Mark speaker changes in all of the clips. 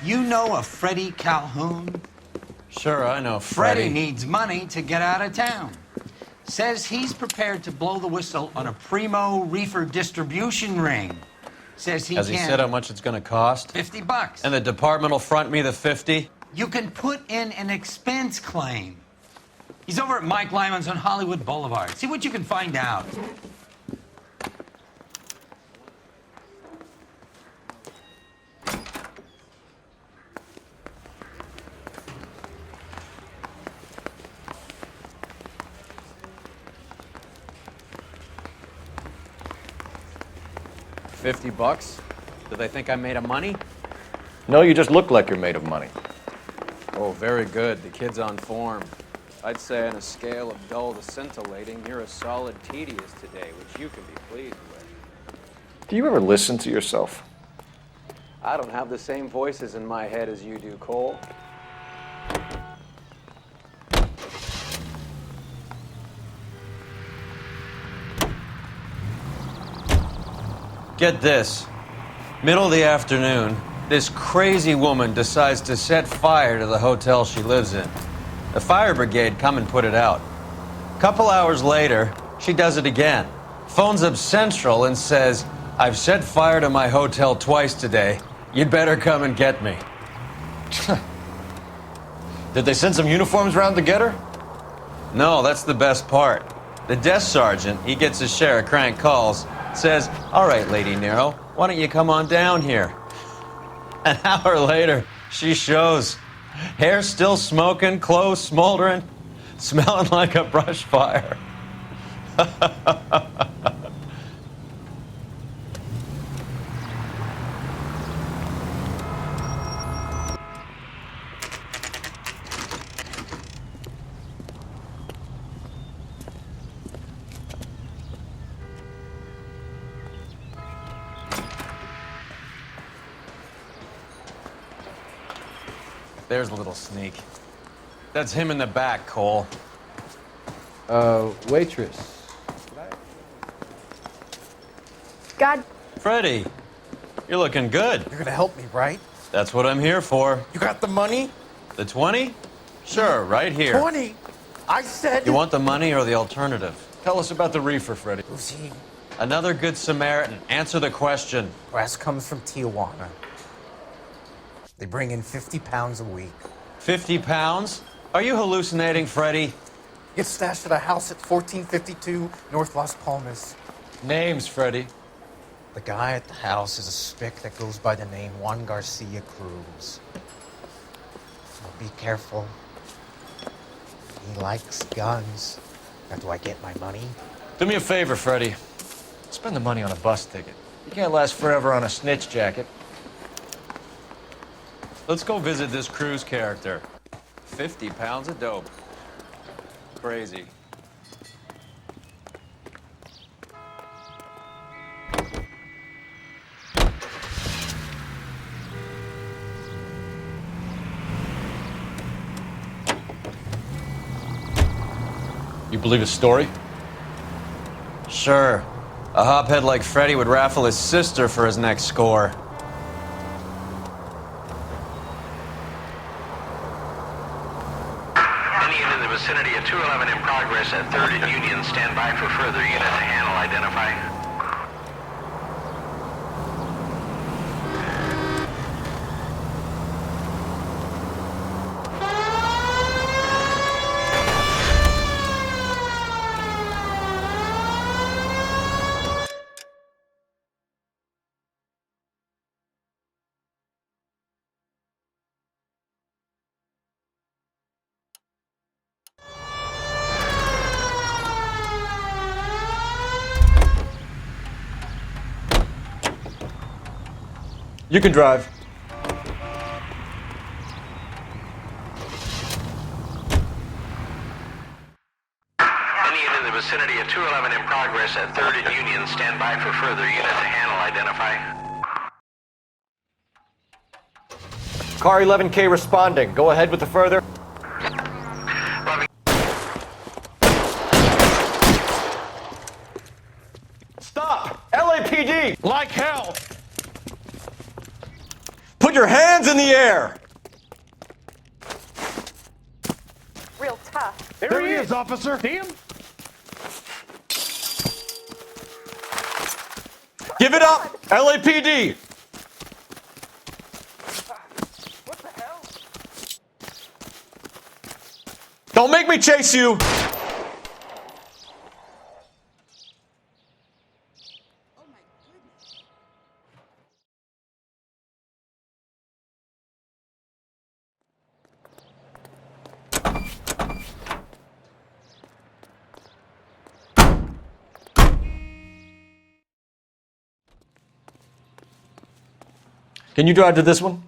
Speaker 1: You know a Freddie Calhoun?
Speaker 2: Sure, I know
Speaker 1: Freddie needs money to get out of town. Says he's prepared to blow the whistle on a primo reefer distribution ring. Says he
Speaker 2: Has he said how much it's going to cost?
Speaker 1: $50.
Speaker 2: And the department will front me the 50?
Speaker 1: You can put in an expense claim. He's over at Mike Lyman's on Hollywood Boulevard. See what you can find out.
Speaker 2: $50? Do they think I'm made of money?
Speaker 3: No, you just look like you're made of money.
Speaker 2: Oh, very good. The kid's on form. I'd say on a scale of dull to scintillating, you're a solid tedious today, which you can be pleased with.
Speaker 3: Do you ever listen to yourself?
Speaker 2: I don't have the same voices in my head as you do, Cole. Get this. Middle of the afternoon, this crazy woman decides to set fire to the hotel she lives in. The fire brigade come and put it out. A couple hours later, she does it again. Phones up Central and says, "I've set fire to my hotel twice today. You'd better come and get me."
Speaker 3: Did they send some uniforms around to get her?
Speaker 2: No, that's the best part. The desk sergeant, he gets his share of crank calls, says, "All right, Lady Nero, why don't you come on down here?" An hour later, she shows. Hair still smoking, clothes smoldering, smelling like a brush fire. There's a little sneak. That's him in the back, Cole.
Speaker 4: Waitress.
Speaker 5: God.
Speaker 2: Freddie, you're looking good.
Speaker 4: You're gonna help me, right?
Speaker 2: That's what I'm here for.
Speaker 4: You got the money?
Speaker 2: The 20? Sure, right here.
Speaker 4: 20? I said...
Speaker 2: You want the money or the alternative?
Speaker 3: Tell us about the reefer, Freddie.
Speaker 4: Who's he?
Speaker 2: Another good Samaritan. Answer the question.
Speaker 4: Brass comes from Tijuana. They bring in 50 pounds a week.
Speaker 2: 50 pounds? Are you hallucinating, Freddie?
Speaker 4: Gets stashed at a house at 1452 North Las Palmas.
Speaker 3: Names, Freddie.
Speaker 4: The guy at the house is a spick that goes by the name Juan Garcia Cruz. So be careful. He likes guns. Now, do I get my money?
Speaker 3: Do me a favor, Freddie. Spend the money on a bus ticket. You can't last forever on a snitch jacket.
Speaker 2: Let's go visit this Cruz character. 50 pounds of dope. Crazy.
Speaker 3: You believe his story?
Speaker 2: Sure. A hophead like Freddie would raffle his sister for his next score.
Speaker 6: Vicinity of 211 in progress at 3rd and Union. Stand by for further unit to handle. Identify.
Speaker 3: You can drive.
Speaker 6: Any unit in the vicinity of 211 in progress at 3rd and Union. Stand by for further unit to handle. Identify.
Speaker 3: Car 11K responding. Go ahead with the further. Stop! LAPD! Like hell! Put your hands in the air!
Speaker 5: Real tough.
Speaker 3: There he is, officer.
Speaker 7: See him?
Speaker 3: Give it up, LAPD!
Speaker 5: What the hell?
Speaker 3: Don't make me chase you! Can you drive to this one?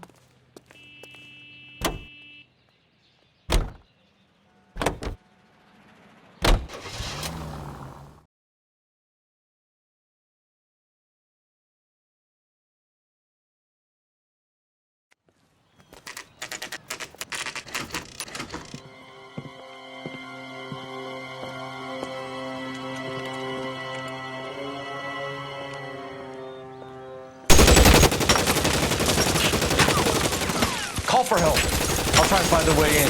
Speaker 3: Call for help. I'll try and find a way in.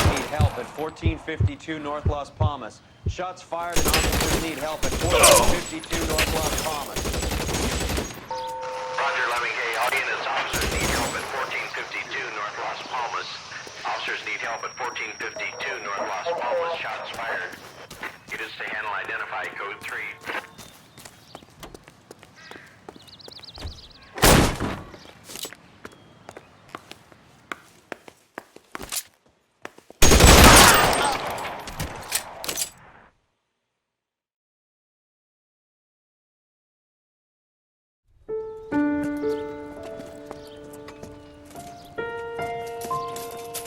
Speaker 2: Need help at 1452 North Las Palmas. Shots fired and officers need help at 1452 North Las Palmas.
Speaker 6: Roger, Lemming. Hey, all units, officers need help at 1452 North Las Palmas. Officers need help at 1452 North Las Palmas. Shots fired. Units to handle identify code 3.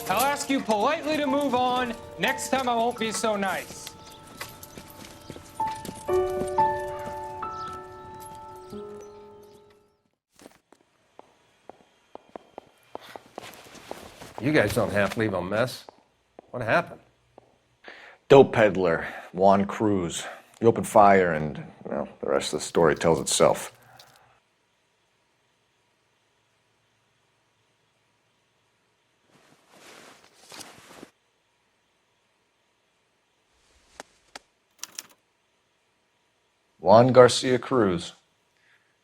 Speaker 7: I'll ask you politely to move on. Next time I won't be so nice.
Speaker 8: You guys don't have to leave a mess. What happened?
Speaker 3: Dope peddler, Juan Cruz. He opened fire and, well, the rest of the story tells itself. Juan Garcia Cruz.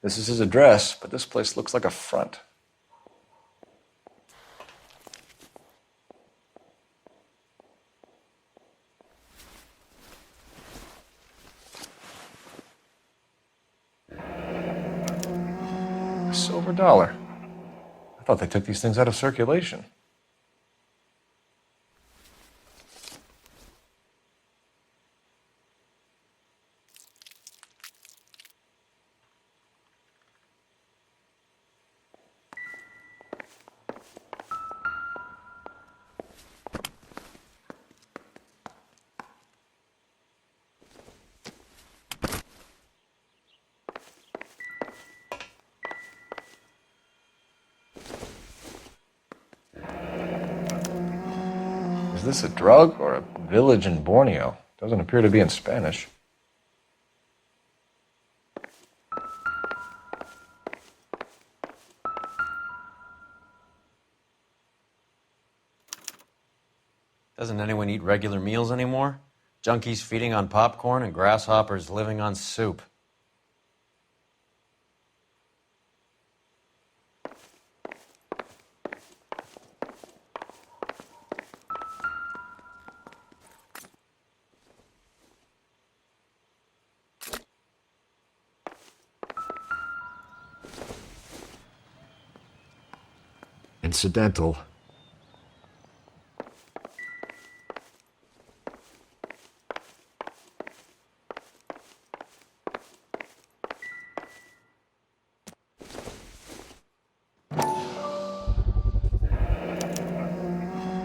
Speaker 3: This is his address, but this place looks like a front. A silver dollar. I thought they took these things out of circulation. Is this a drug or a village in Borneo? Doesn't appear to be in Spanish.
Speaker 2: Doesn't anyone eat regular meals anymore? Junkies feeding on popcorn and grasshoppers living on soup.
Speaker 3: Incidental.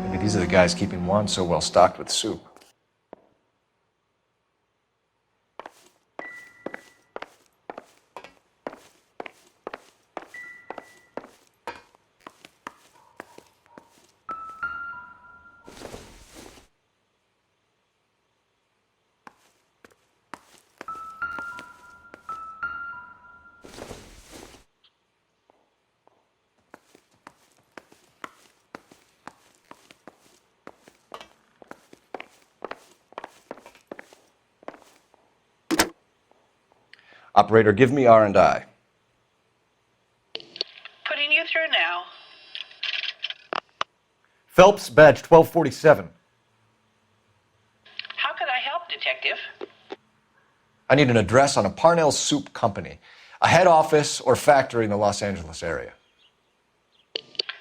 Speaker 3: Maybe these are the guys keeping Juan so well stocked with soup. Operator, give me R&I.
Speaker 9: Putting you through now.
Speaker 3: Phelps, badge 1247.
Speaker 9: How could I help, Detective?
Speaker 3: I need an address on a Parnell Soup Company, a head office or factory in the Los Angeles area.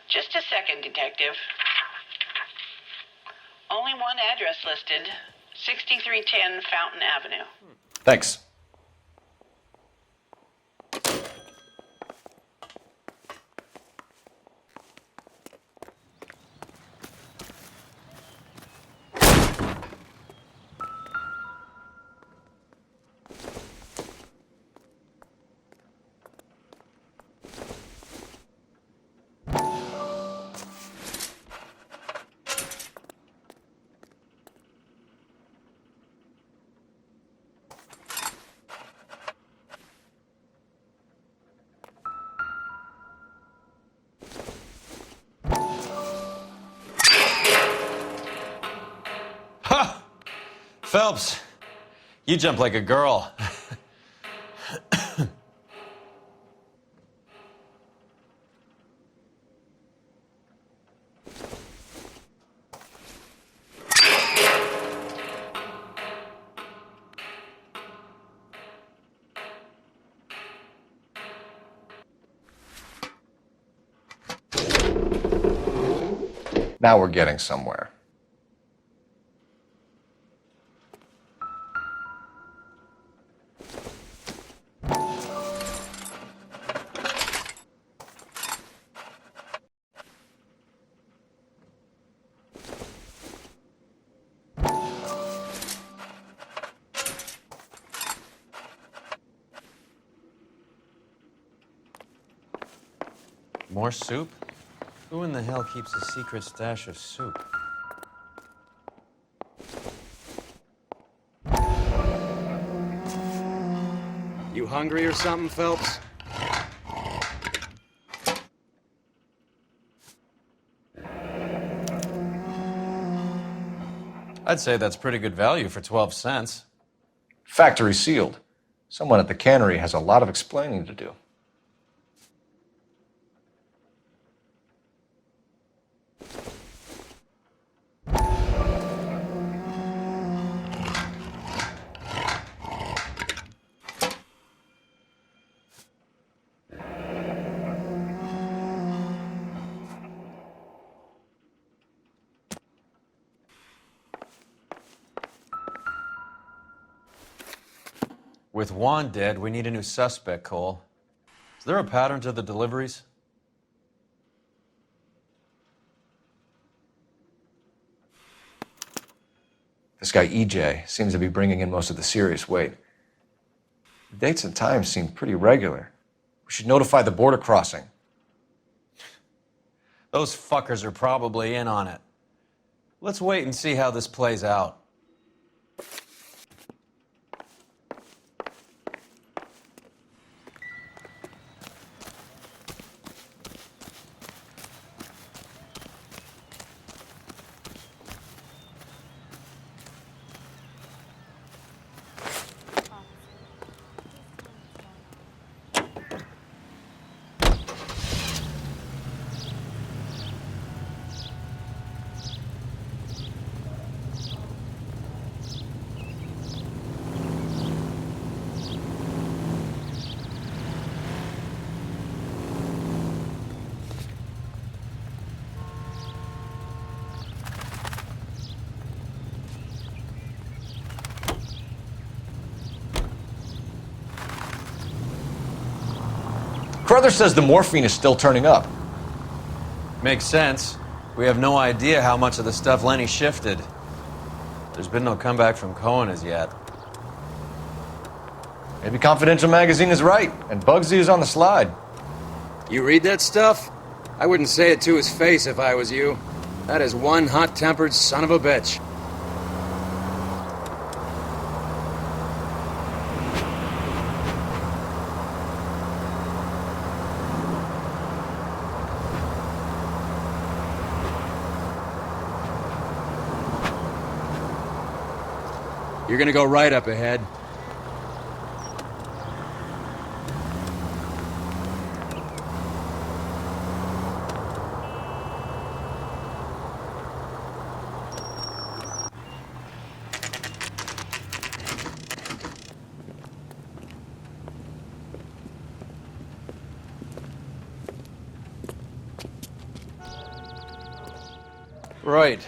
Speaker 9: Just a second, Detective. Only one address listed. 6310 Fountain Avenue.
Speaker 3: Thanks.
Speaker 2: Phelps, you jump like a girl.
Speaker 3: Now we're getting somewhere.
Speaker 2: More soup? Who in the hell keeps a secret stash of soup?
Speaker 10: You hungry or something, Phelps?
Speaker 2: I'd say that's pretty good value for 12 cents.
Speaker 3: Factory sealed. Someone at the cannery has a lot of explaining to do.
Speaker 2: With Juan dead, we need a new suspect, Cole. Is there a pattern to the deliveries?
Speaker 3: This guy EJ seems to be bringing in most of the serious weight. The dates and times seem pretty regular. We should notify the border crossing.
Speaker 2: Those fuckers are probably in on it. Let's wait and see how this plays out.
Speaker 3: Carruthers says the morphine is still turning up.
Speaker 2: Makes sense. We have no idea how much of the stuff Lenny shifted. There's been no comeback from Cohen as yet.
Speaker 3: Maybe Confidential Magazine is right, and Bugsy is on the slide.
Speaker 10: You read that stuff? I wouldn't say it to his face if I was you. That is one hot-tempered son of a bitch. You're gonna go right up ahead.
Speaker 2: Right.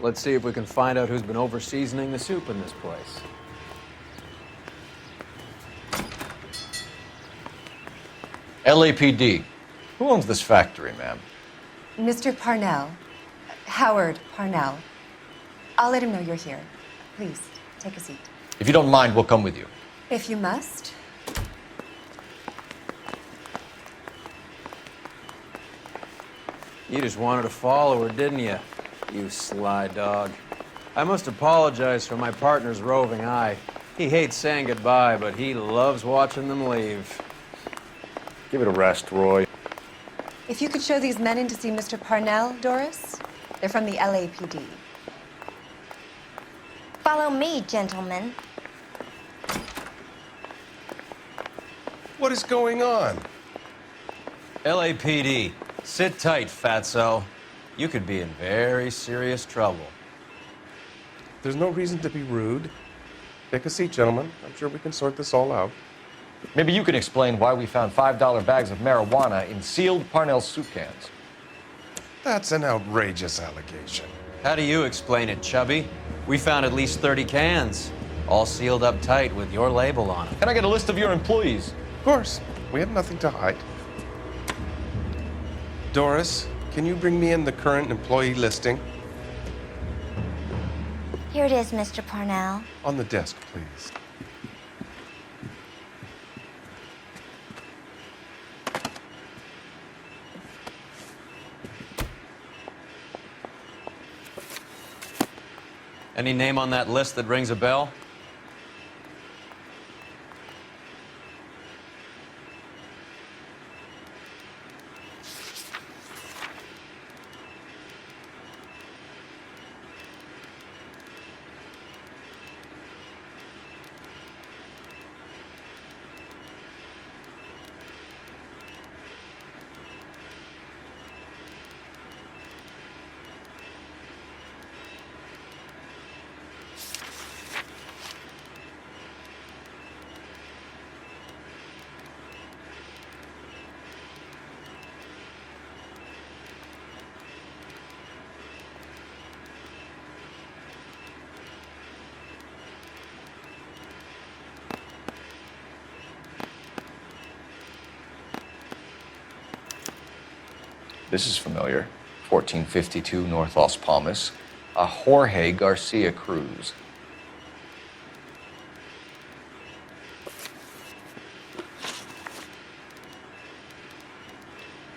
Speaker 2: Let's see if we can find out who's been over-seasoning the soup in this place.
Speaker 3: LAPD. Who owns this factory, ma'am?
Speaker 11: Mr. Parnell. Howard Parnell. I'll let him know you're here. Please, take a seat.
Speaker 3: If you don't mind, we'll come with you.
Speaker 11: If you must.
Speaker 2: You just wanted to follow her, didn't you? You sly dog. I must apologize for my partner's roving eye. He hates saying goodbye, but he loves watching them leave.
Speaker 3: Give it a rest, Roy.
Speaker 11: If you could show these men in to see Mr. Parnell, Doris. They're from the LAPD.
Speaker 12: Follow me, gentlemen.
Speaker 8: What is going on?
Speaker 2: LAPD, sit tight, fatso. You could be in very serious trouble.
Speaker 8: There's no reason to be rude. Take a seat, gentlemen. I'm sure we can sort this all out.
Speaker 3: Maybe you can explain why we found $5 bags of marijuana in sealed Parnell soup cans.
Speaker 8: That's an outrageous allegation.
Speaker 2: How do you explain it, Chubby? We found at least 30 cans, all sealed up tight with your label on them.
Speaker 3: Can I get a list of your employees?
Speaker 8: Of course. We have nothing to hide. Doris, can you bring me in the current employee listing?
Speaker 12: Here it is, Mr. Parnell.
Speaker 8: On the desk, please.
Speaker 2: Any name on that list that rings a bell?
Speaker 3: This is familiar. 1452 North Las Palmas. A Jorge Garcia Cruz.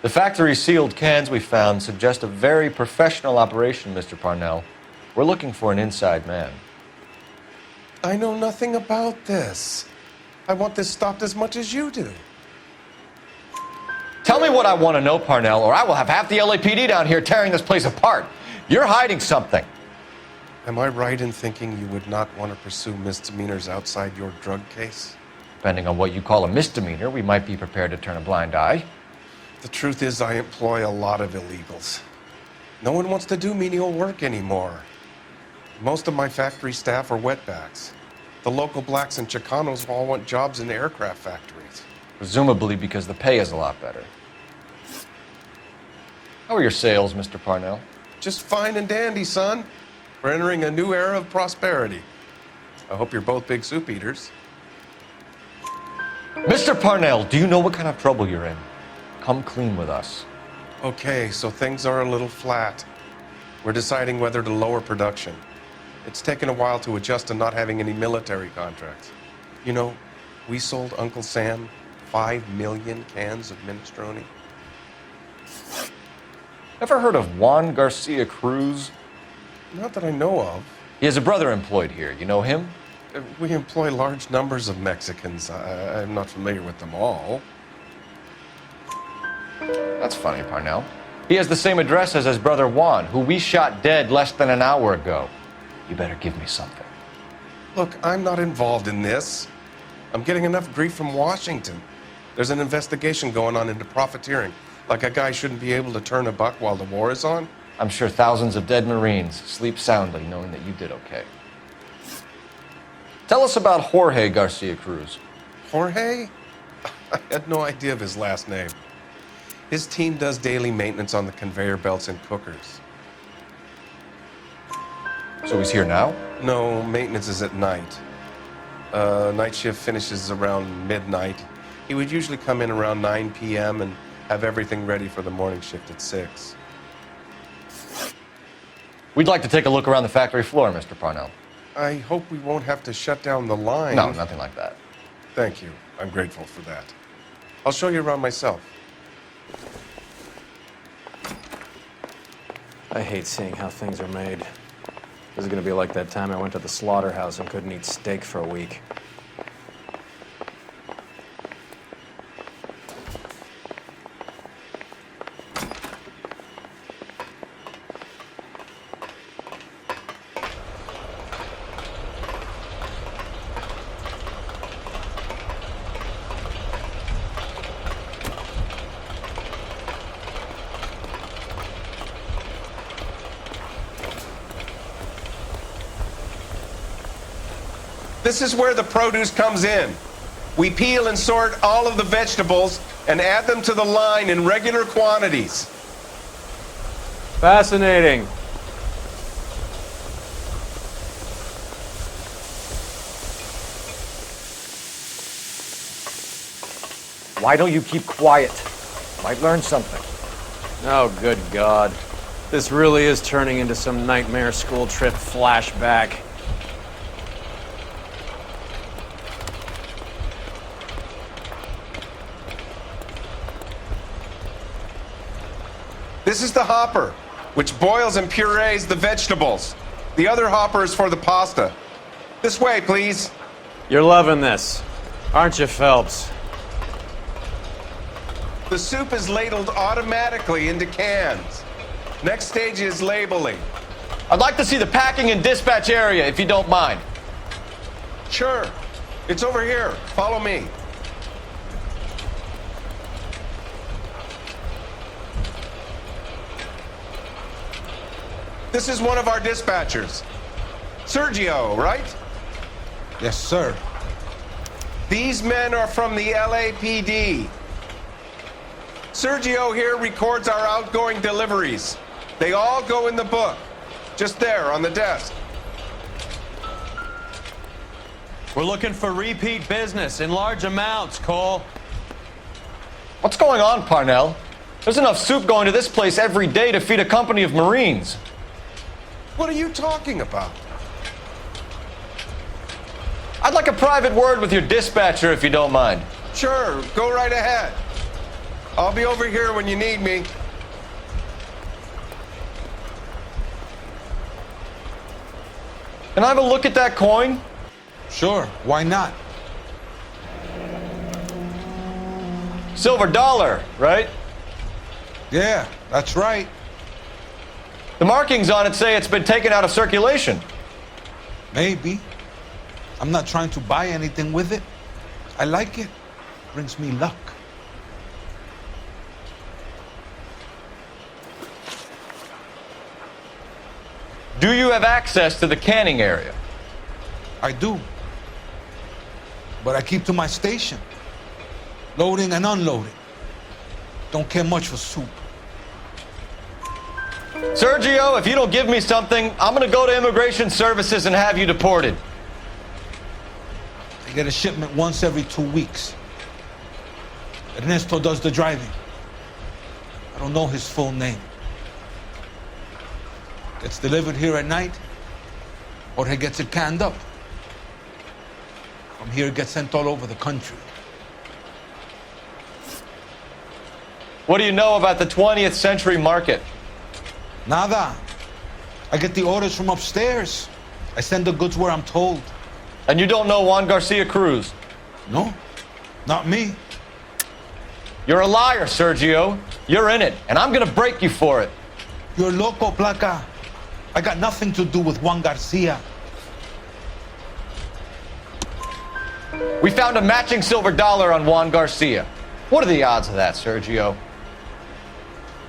Speaker 3: The factory's sealed cans we found suggest a very professional operation, Mr. Parnell. We're looking for an inside man.
Speaker 8: I know nothing about this. I want this stopped as much as you do.
Speaker 3: Tell me what I want to know, Parnell, or I will have half the LAPD down here tearing this place apart. You're hiding something.
Speaker 8: Am I right in thinking you would not want to pursue misdemeanors outside your drug case?
Speaker 3: Depending on what you call a misdemeanor, we might be prepared to turn a blind eye.
Speaker 8: The truth is, I employ a lot of illegals. No one wants to do menial work anymore. Most of my factory staff are wetbacks. The local blacks and Chicanos all want jobs in aircraft factories.
Speaker 3: Presumably because the pay is a lot better. How are your sales, Mr. Parnell?
Speaker 8: Just fine and dandy, son. We're entering a new era of prosperity. I hope you're both big soup eaters.
Speaker 3: Mr. Parnell, do you know what kind of trouble you're in? Come clean with us.
Speaker 8: Okay, so things are a little flat. We're deciding whether to lower production. It's taken a while to adjust to not having any military contracts. You know, we sold Uncle Sam 5 million cans of minestrone.
Speaker 3: Ever heard of Juan Garcia Cruz?
Speaker 8: Not that I know of.
Speaker 3: He has a brother employed here. You know him?
Speaker 8: We employ large numbers of Mexicans. I'm not familiar with them all.
Speaker 3: That's funny, Parnell. He has the same address as his brother Juan, who we shot dead less than an hour ago. You better give me something.
Speaker 8: Look, I'm not involved in this. I'm getting enough grief from Washington. There's an investigation going on into profiteering. Like a guy shouldn't be able to turn a buck while the war is on.
Speaker 3: I'm sure thousands of dead Marines sleep soundly knowing that you did okay. Tell us about Jorge Garcia Cruz.
Speaker 8: Jorge? I had no idea of his last name. His team does daily maintenance on the conveyor belts and cookers.
Speaker 3: So he's here now?
Speaker 8: No, maintenance is at night. Night shift finishes around midnight. He would usually come in around 9 p.m. and have everything ready for the morning shift at 6.
Speaker 3: We'd like to take a look around the factory floor, Mr. Parnell.
Speaker 8: I hope we won't have to shut down the line.
Speaker 3: No, nothing like that.
Speaker 8: Thank you. I'm grateful for that. I'll show you around myself.
Speaker 10: I hate seeing how things are made. This is gonna be like that time I went to the slaughterhouse and couldn't eat steak for a week.
Speaker 8: This is where the produce comes in. We peel and sort all of the vegetables and add them to the line in regular quantities.
Speaker 10: Fascinating.
Speaker 3: Why don't you keep quiet? Might learn something.
Speaker 10: Oh, good God. This really is turning into some nightmare school trip flashback.
Speaker 8: This is the hopper, which boils and purees the vegetables. The other hopper is for the pasta. This way, please.
Speaker 10: You're loving this, aren't you, Phelps?
Speaker 8: The soup is ladled automatically into cans. Next stage is labeling.
Speaker 3: I'd like to see the packing and dispatch area, if you don't mind.
Speaker 8: Sure. It's over here. Follow me. This is one of our dispatchers. Sergio, right?
Speaker 13: Yes, sir.
Speaker 8: These men are from the LAPD. Sergio here records our outgoing deliveries. They all go in the book, just there on the desk.
Speaker 2: We're looking for repeat business in large amounts, Cole.
Speaker 3: What's going on, Parnell? There's enough soup going to this place every day to feed a company of Marines.
Speaker 8: What are you talking about?
Speaker 3: I'd like a private word with your dispatcher, if you don't mind.
Speaker 8: Sure, go right ahead. I'll be over here when you need me.
Speaker 3: Can I have a look at that coin?
Speaker 13: Sure, why not?
Speaker 3: Silver dollar, right?
Speaker 13: Yeah, that's right.
Speaker 3: The markings on it say it's been taken out of circulation.
Speaker 13: Maybe. I'm not trying to buy anything with it. I like it. Brings me luck.
Speaker 3: Do you have access to the canning area?
Speaker 13: I do. But I keep to my station. Loading and unloading. Don't care much for soup.
Speaker 3: Sergio, if you don't give me something, I'm gonna go to Immigration Services and have you deported.
Speaker 13: I get a shipment once every 2 weeks. Ernesto does the driving. I don't know his full name. Gets delivered here at night, or he gets it canned up. From here, it gets sent all over the country.
Speaker 3: What do you know about the 20th century market?
Speaker 13: Nada. I get the orders from upstairs. I send the goods where I'm told.
Speaker 3: And you don't know Juan Garcia Cruz?
Speaker 13: No, not me.
Speaker 3: You're a liar, Sergio. You're in it, and I'm gonna break you for it.
Speaker 13: You're loco, Placa. I got nothing to do with Juan Garcia.
Speaker 3: We found a matching silver dollar on Juan Garcia. What are the odds of that, Sergio?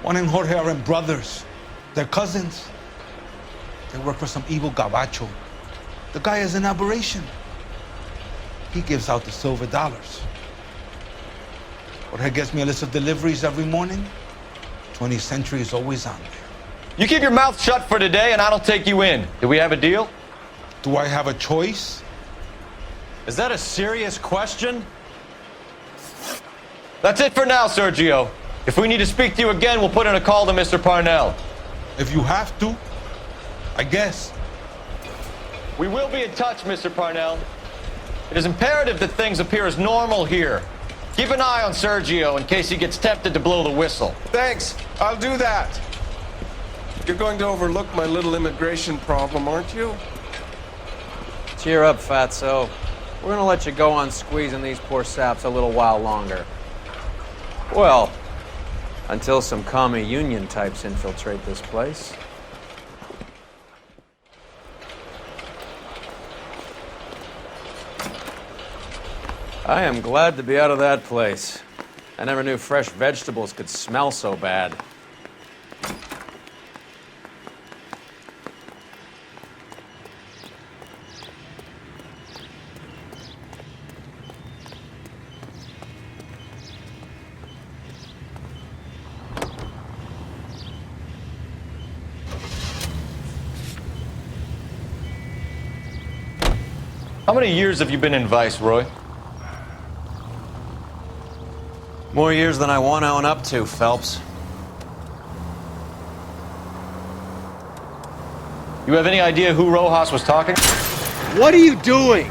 Speaker 13: Juan and Jorge are brothers. They're cousins. They work for some evil gabacho. The guy is an aberration. He gives out the silver dollars. Jorge gets me a list of deliveries every morning. 20th century is always on there.
Speaker 3: You keep your mouth shut for today, and I don't take you in. Do we have a deal?
Speaker 13: Do I have a choice?
Speaker 2: Is that a serious question?
Speaker 3: That's it for now, Sergio. If we need to speak to you again, we'll put in a call to Mr. Parnell.
Speaker 13: If you have to, I guess.
Speaker 3: We will be in touch, Mr. Parnell. It is imperative that things appear as normal here. Keep an eye on Sergio in case he gets tempted to blow the whistle.
Speaker 8: Thanks. I'll do that. You're going to overlook my little immigration problem, aren't you?
Speaker 10: Cheer up, fatso. We're gonna let you go on squeezing these poor saps a little while longer. Well, until some commie union types infiltrate this place. I am glad to be out of that place. I never knew fresh vegetables could smell so bad.
Speaker 3: How many years have you been in Vice, Roy?
Speaker 2: More years than I want to own up to, Phelps.
Speaker 3: You have any idea who Rojas was talking?
Speaker 10: What are you doing?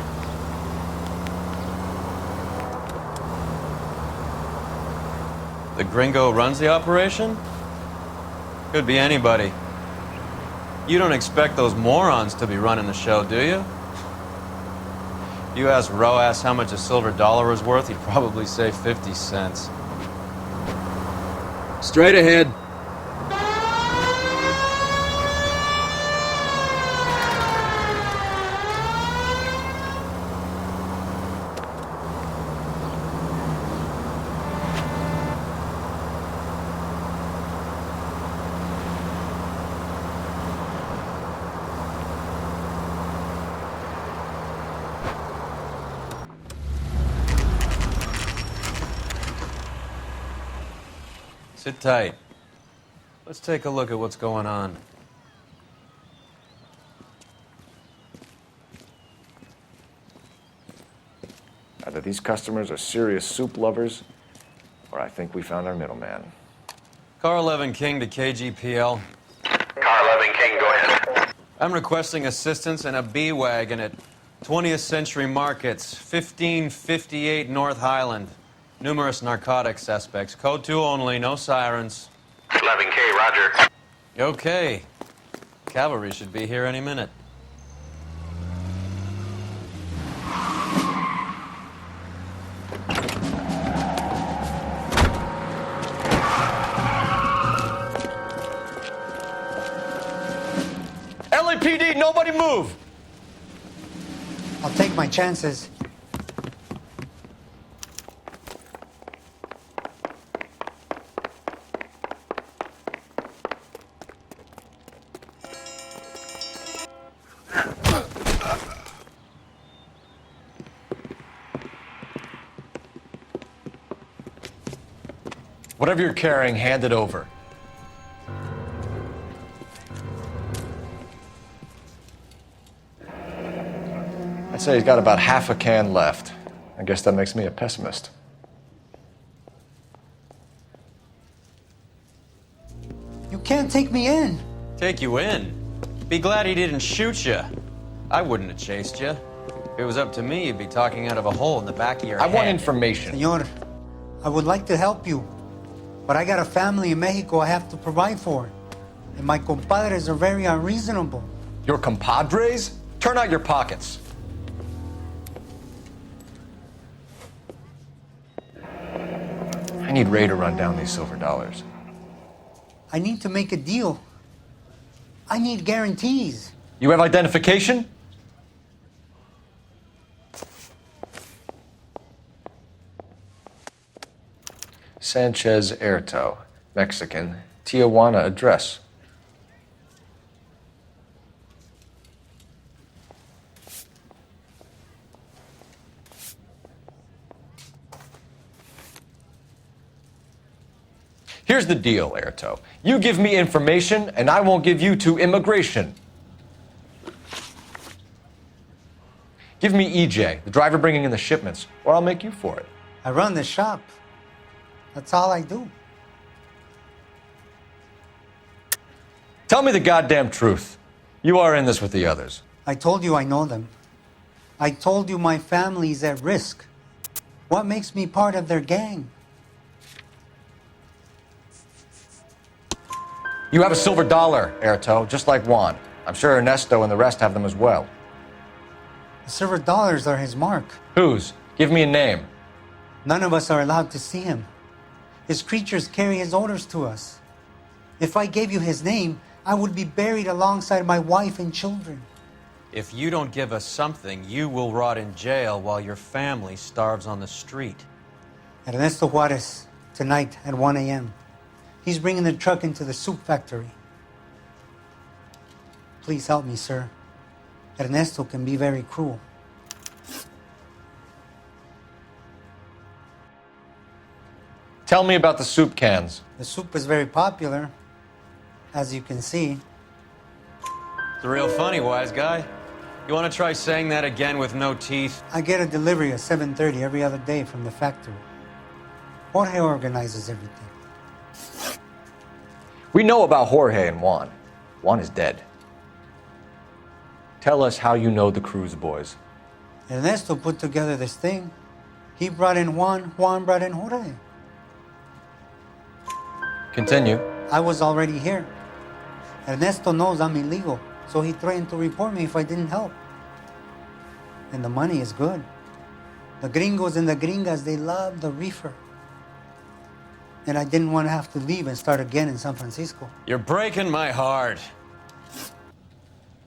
Speaker 2: The gringo runs the operation? Could be anybody. You don't expect those morons to be running the show, do you? You ask Rojas how much a silver dollar is worth, he'd probably say 50 cents.
Speaker 10: Straight ahead.
Speaker 2: Sit tight. Let's take a look at what's going on.
Speaker 3: Either these customers are serious soup lovers, or I think we found our middleman.
Speaker 2: Car 11 King to KGPL.
Speaker 6: Car 11 King, go ahead.
Speaker 2: I'm requesting assistance in a B-Wagon at 20th Century Markets, 1558 North Highland. Numerous narcotic suspects. Code 2 only, no sirens.
Speaker 6: 11K, roger.
Speaker 2: Okay. Cavalry should be here any minute.
Speaker 3: LAPD, nobody move!
Speaker 14: I'll take my chances.
Speaker 3: Whatever you're carrying, hand it over. I'd say he's got about half a can left. I guess that makes me a pessimist.
Speaker 14: You can't take me in.
Speaker 2: Take you in? Be glad he didn't shoot you. I wouldn't have chased you. If it was up to me, you'd be talking out of a hole in the back of your head.
Speaker 3: I want information.
Speaker 14: Senor, I would like to help you, but I got a family in Mexico I have to provide for. And my compadres are very unreasonable.
Speaker 3: Your compadres? Turn out your pockets. I need Ray to run down these silver dollars.
Speaker 14: I need to make a deal. I need guarantees.
Speaker 3: You have identification? Sanchez Erto, Mexican, Tijuana address. Here's the deal, Airto. You give me information, and I won't give you to immigration. Give me EJ, the driver bringing in the shipments, or I'll make you for it.
Speaker 14: I run the shop. That's all I do.
Speaker 3: Tell me the goddamn truth. You are in this with the others.
Speaker 14: I told you I know them. I told you my family's at risk. What makes me part of their gang?
Speaker 3: You have a silver dollar, Airto, just like Juan. I'm sure Ernesto and the rest have them as well.
Speaker 14: The silver dollars are his mark.
Speaker 3: Whose? Give me a name.
Speaker 14: None of us are allowed to see him. His creatures carry his orders to us. If I gave you his name, I would be buried alongside my wife and children.
Speaker 10: If you don't give us something, you will rot in jail while your family starves on the street.
Speaker 14: Ernesto Juarez, tonight at 1 a.m. He's bringing the truck into the soup factory. Please help me, sir. Ernesto can be very cruel.
Speaker 3: Tell me about the soup cans.
Speaker 14: The soup is very popular, as you can see.
Speaker 10: It's real funny, wise guy. You want to try saying that again with no teeth?
Speaker 14: I get a delivery at 7:30 every other day from the factory. Jorge organizes everything.
Speaker 3: We know about Jorge and Juan. Juan is dead. Tell us how you know the Cruz boys.
Speaker 14: Ernesto put together this thing. He brought in Juan, Juan brought in Jorge.
Speaker 3: Continue.
Speaker 14: I was already here. Ernesto knows I'm illegal, so he threatened to report me if I didn't help. And the money is good. The gringos and the gringas, they love the reefer. And I didn't want to have to leave and start again in San Francisco.
Speaker 10: You're breaking my heart.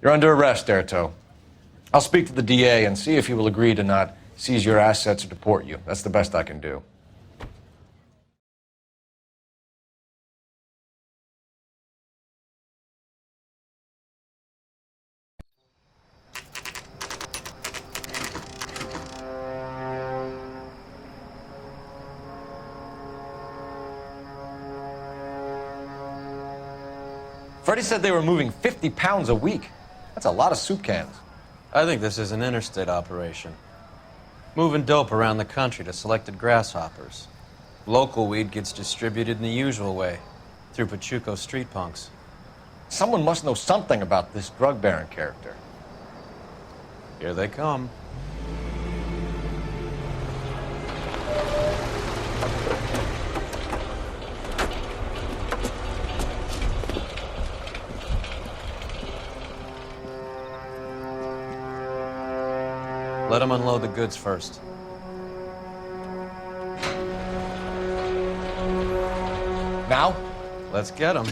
Speaker 3: You're under arrest, Airto. I'll speak to the DA and see if he will agree to not seize your assets or deport you. That's the best I can do. Freddie said they were moving 50 pounds a week. That's a lot of soup cans.
Speaker 10: I think this is an interstate operation. Moving dope around the country to selected grasshoppers. Local weed gets distributed in the usual way, through Pachuco street punks.
Speaker 3: Someone must know something about this drug baron character.
Speaker 10: Here they come. Let them unload the goods first.
Speaker 3: Now?
Speaker 10: Let's get them.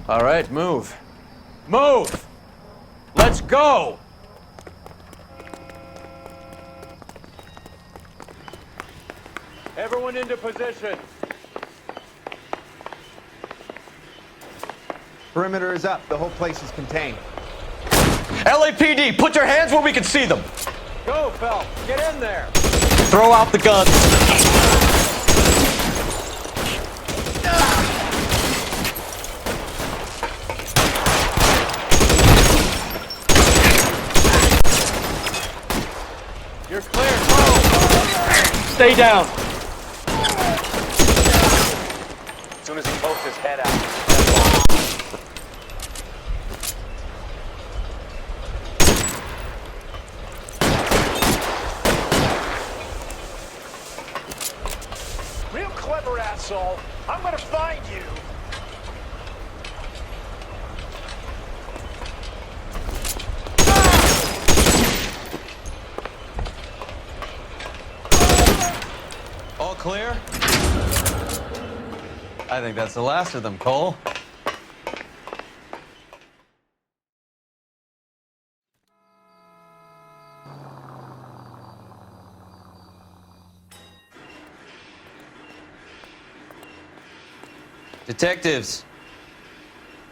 Speaker 10: All right, move. Move! Let's go! Everyone into position.
Speaker 15: Perimeter is up. The whole place is contained.
Speaker 3: LAPD, put your hands where we can see them.
Speaker 10: Go, Phelps. Get in there.
Speaker 3: Throw out the guns.
Speaker 10: You're clear. Move. Stay down.
Speaker 15: As soon as he pokes his head out.
Speaker 16: Real clever, asshole. I'm gonna find you.
Speaker 10: All clear? I think that's the last of them, Cole.
Speaker 17: Detectives,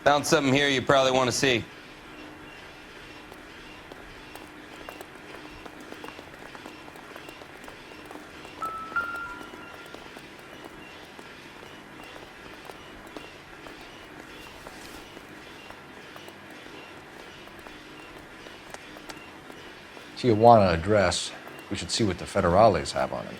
Speaker 17: found something here you probably want to see.
Speaker 18: Tijuana address. We should see what the federales have on it.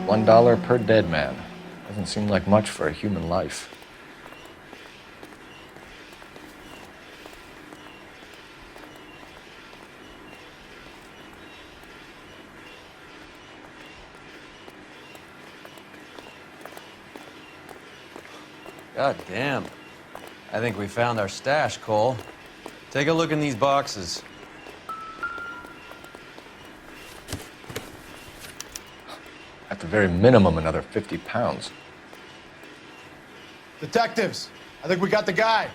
Speaker 18: $1 per dead man. Doesn't seem like much for a human life.
Speaker 2: God damn. I think we found our stash, Cole. Take a look in these boxes.
Speaker 18: At the very minimum, another 50 pounds.
Speaker 16: Detectives, I think we got the guy.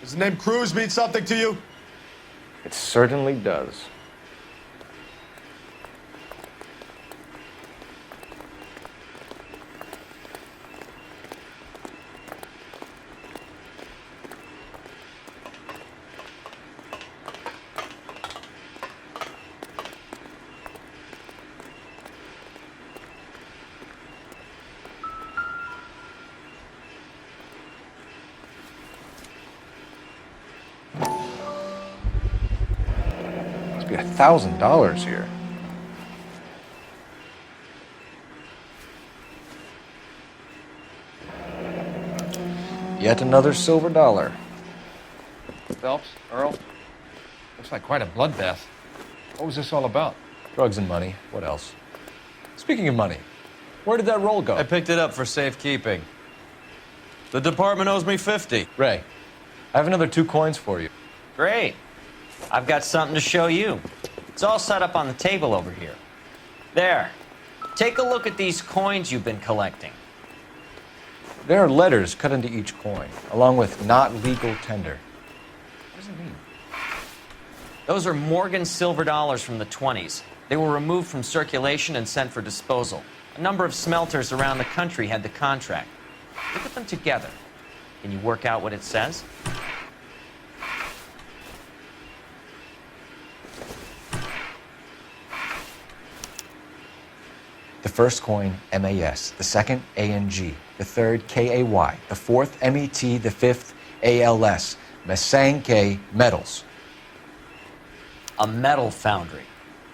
Speaker 16: Does the name Cruz mean something to you?
Speaker 18: It certainly does. Must be $1,000 here. Yet another silver dollar. Phelps, Earl, looks like quite a bloodbath. What was this all about? Drugs and money. What else? Speaking of money, where did that roll go?
Speaker 2: I picked it up for safekeeping. The department owes me 50.
Speaker 18: Ray, I have another 2 coins for you.
Speaker 19: Great. I've got something to show you. It's all set up on the table over here. There. Take a look at these coins you've been collecting.
Speaker 18: There are letters cut into each coin, along with not legal tender. What does it mean?
Speaker 19: Those are Morgan silver dollars from the 20s. They were removed from circulation and sent for disposal. A number of smelters around the country had the contract. Look at them together. Can you work out what it says?
Speaker 18: The first coin, MAS. The second, ANG. The third, KAY. The fourth, MET. The fifth, ALS. Masanke Metals.
Speaker 19: A metal foundry.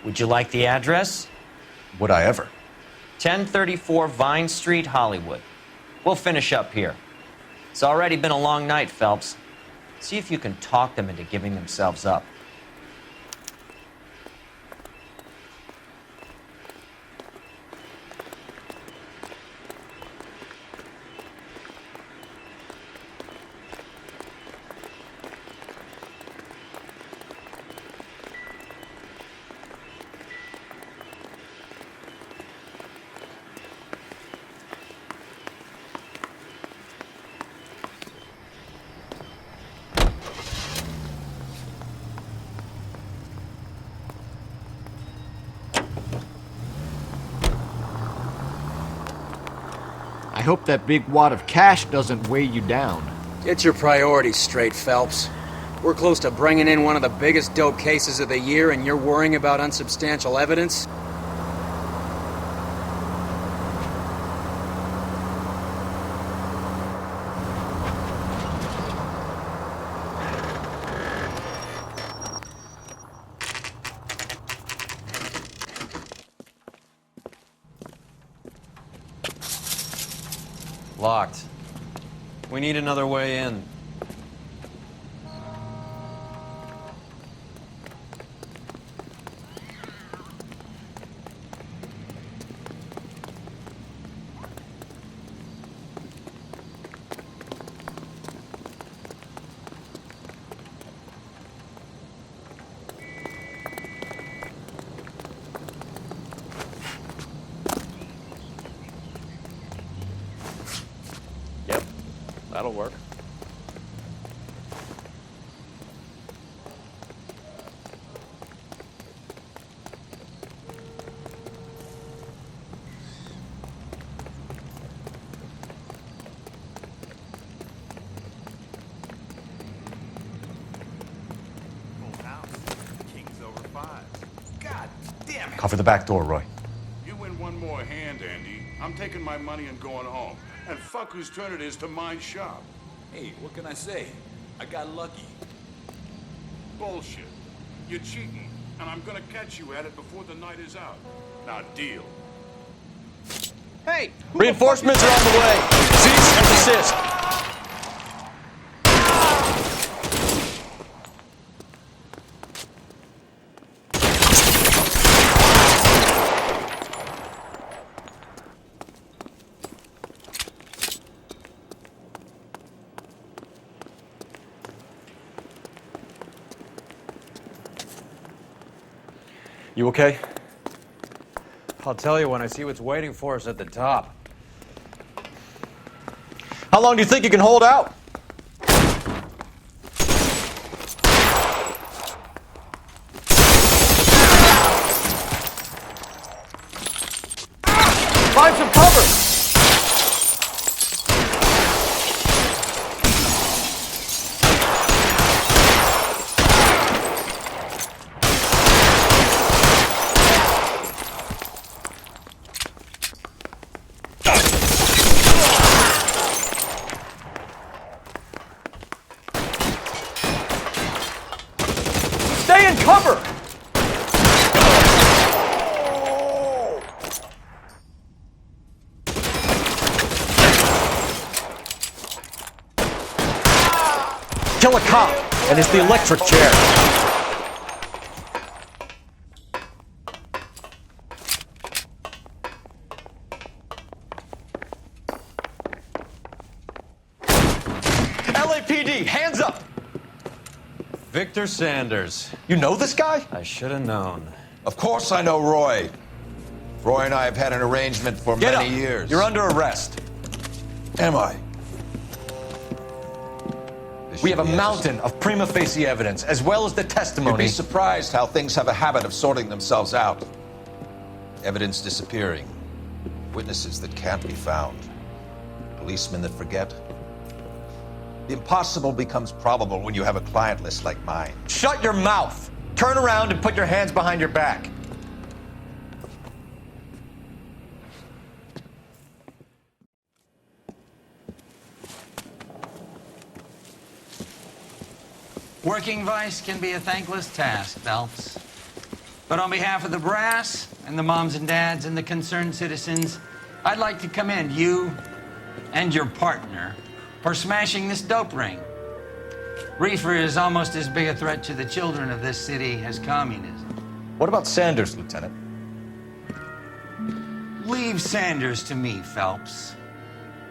Speaker 19: Would you like the address?
Speaker 18: Would I ever?
Speaker 19: 1034 Vine Street, Hollywood. We'll finish up here. It's already been a long night, Phelps. See if you can talk them into giving themselves up.
Speaker 20: I hope that big wad of cash doesn't weigh you down.
Speaker 10: Get your priorities straight, Phelps. We're close to bringing in one of the biggest dope cases of the year, and you're worrying about unsubstantial evidence?
Speaker 2: Locked. We need another way in.
Speaker 10: That'll work.
Speaker 15: Cover the back door, Roy.
Speaker 21: You win one more hand, Andy. I'm taking my money and going home. And fuck whose turn it is to mind shop.
Speaker 22: Hey, what can I say? I got lucky.
Speaker 21: Bullshit. You're cheating, and I'm gonna catch you at it before the night is out. Now, deal.
Speaker 7: Hey!
Speaker 3: Reinforcements are on the way. Cease and desist.
Speaker 15: You okay?
Speaker 10: I'll tell you when I see what's waiting for us at the top.
Speaker 3: How long do you think you can hold out? Find some cover! Stay in cover! Kill a cop, and it's the electric chair. LAPD, hands up!
Speaker 2: Victor Sanders.
Speaker 3: You know this guy?
Speaker 2: I should have known.
Speaker 23: Of course I know Roy. Roy and I have had an arrangement for
Speaker 3: Get
Speaker 23: many
Speaker 3: up.
Speaker 23: years.
Speaker 3: You're under arrest.
Speaker 23: Am I?
Speaker 3: We have a mountain of prima facie evidence, as well as the testimony.
Speaker 23: You'd be surprised how things have a habit of sorting themselves out. Evidence disappearing. Witnesses that can't be found. Policemen that forget. The impossible becomes probable when you have a client list like mine.
Speaker 3: Shut your mouth! Turn around and put your hands behind your back.
Speaker 1: Working vice can be a thankless task, Phelps. But on behalf of the brass and the moms and dads and the concerned citizens, I'd like to commend you and your partner for smashing this dope ring. Reefer is almost as big a threat to the children of this city as communism.
Speaker 3: What about Sanders, Lieutenant?
Speaker 1: Leave Sanders to me, Phelps.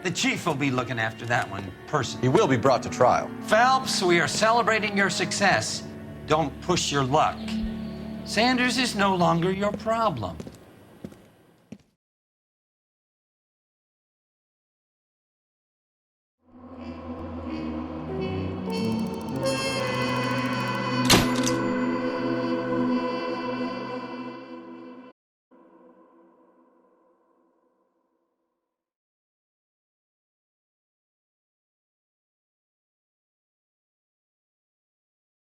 Speaker 1: The chief will be looking after that one personally.
Speaker 3: He will be brought to trial.
Speaker 1: Phelps, we are celebrating your success. Don't push your luck. Sanders is no longer your problem.